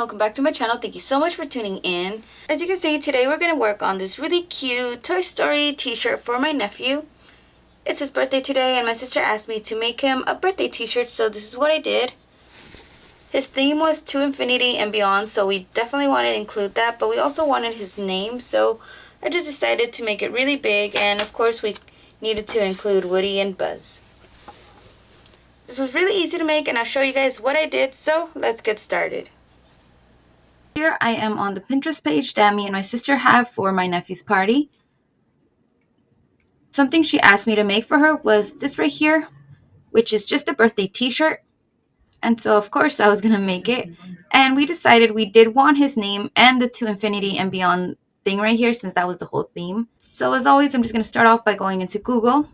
welcome back to my channel. Thank you so much for tuning in. As you can see, today we're going to work on this really cute Toy Story t-shirt for my nephew. It's his birthday today and my sister asked me to make him a birthday t-shirt, so this is what I did. His theme was to infinity and beyond, so we definitely wanted to include that, but we also wanted his name, so I just decided to make it really big, and of course we needed to include Woody and Buzz. This was really easy to make and I'll show you guys what I did, so let's get started. Here I am on the Pinterest page that me and my sister have for my nephew's party. Something she asked me to make for her was this right here, which is just a birthday t-shirt. And so of course I was going to make it. And we decided we did want his name and the to infinity and beyond thing right here, since that was the whole theme. So as always, I'm just going to start off by going into Google.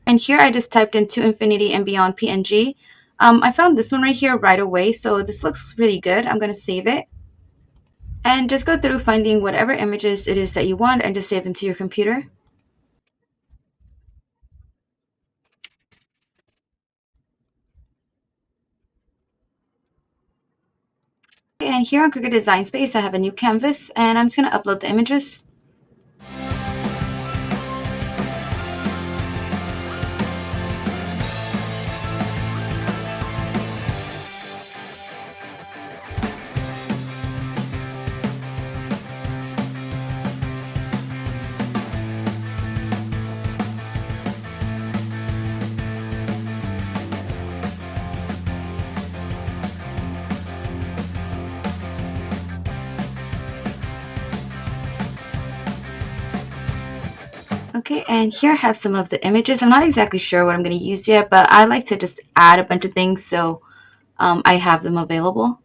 And here I just typed in to infinity and beyond PNG. I found this one right here right away, so this looks really good. I'm going to save it. And just go through finding whatever images it is that you want and just save them to your computer. And here on Cricut Design Space, I have a new canvas and I'm just going to upload the images. Okay, and here I have some of the images. I'm not exactly sure what I'm going to use yet, but I like to just add a bunch of things so I have them available.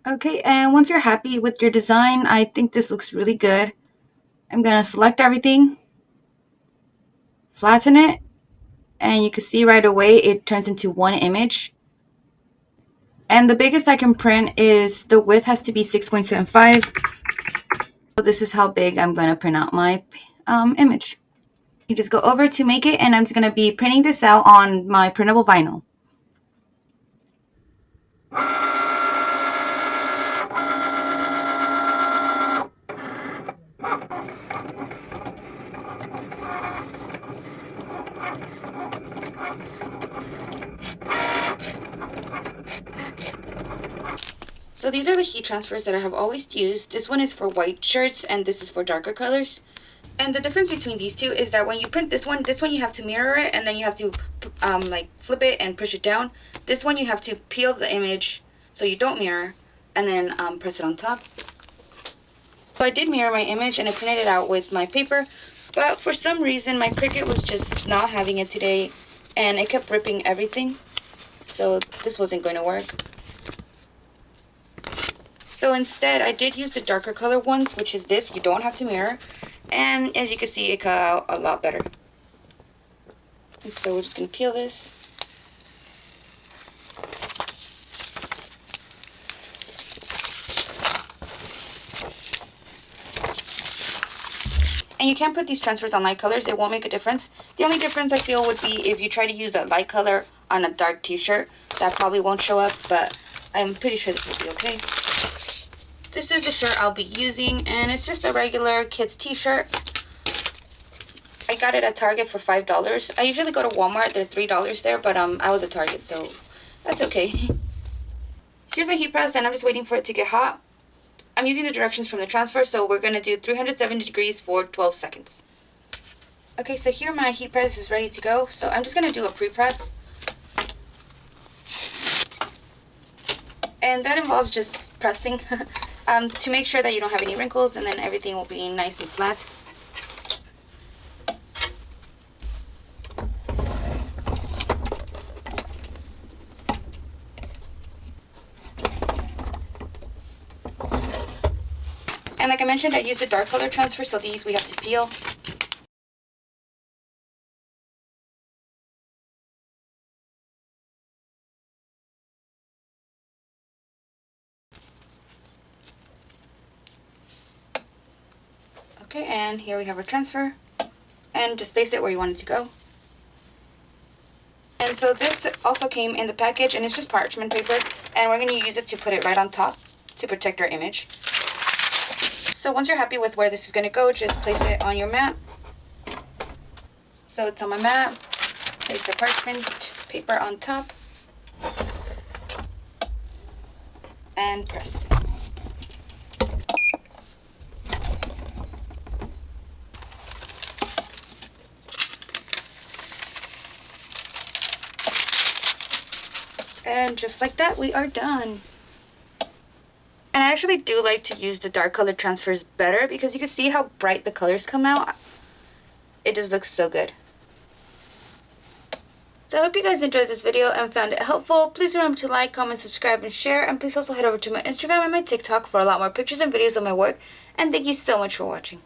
Okay, and once you're happy with your design, I think this looks really good. I'm going to select everything, flatten it, and you can see right away it turns into one image. And the biggest I can print is the width has to be 6.75. So this is how big I'm going to print out my image. You just go over to make it, and I'm just going to be printing this out on my printable vinyl. So these are the heat transfers that I have always used. This one is for white shirts and this is for darker colors. And the difference between these two is that when you print this one you have to mirror it and then you have to like flip it and push it down. This one you have to peel the image so you don't mirror and then press it on top. So I did mirror my image and I printed it out with my paper, but for some reason my Cricut was just not having it today and it kept ripping everything. So this wasn't going to work. So instead, I did use the darker color ones, which is this. You don't have to mirror. And as you can see, it cut out a lot better. And so we're just going to peel this. And you can put these transfers on light colors. It won't make a difference. The only difference I feel would be if you try to use a light color on a dark t-shirt. That probably won't show up, but I'm pretty sure this will be okay. This is the shirt I'll be using, and it's just a regular kids t-shirt. I got it at Target for $5. I usually go to Walmart. They're $3 there, but I was at Target, so that's okay. Here's my heat press, and I'm just waiting for it to get hot. I'm using the directions from the transfer, so we're going to do 370 degrees for 12 seconds. Okay, so here my heat press is ready to go, so I'm just going to do a pre-press. And that involves just pressing to make sure that you don't have any wrinkles, and then everything will be nice and flat. like I mentioned, I used a dark color transfer, so these we have to peel. Okay, and here we have our transfer. And just place it where you want it to go. And so this also came in the package, and it's just parchment paper, and we're going to use it to put it right on top to protect our image. So once you're happy with where this is going to go, just place it on your mat. So it's on my mat. Place your parchment paper on top. And press. And just like that, we are done. And I actually do like to use the dark color transfers better because you can see how bright the colors come out. It just looks so good. So I hope you guys enjoyed this video and found it helpful. Please remember to like, comment, subscribe, and share. And please also head over to my Instagram and my TikTok for a lot more pictures and videos of my work. And thank you so much for watching.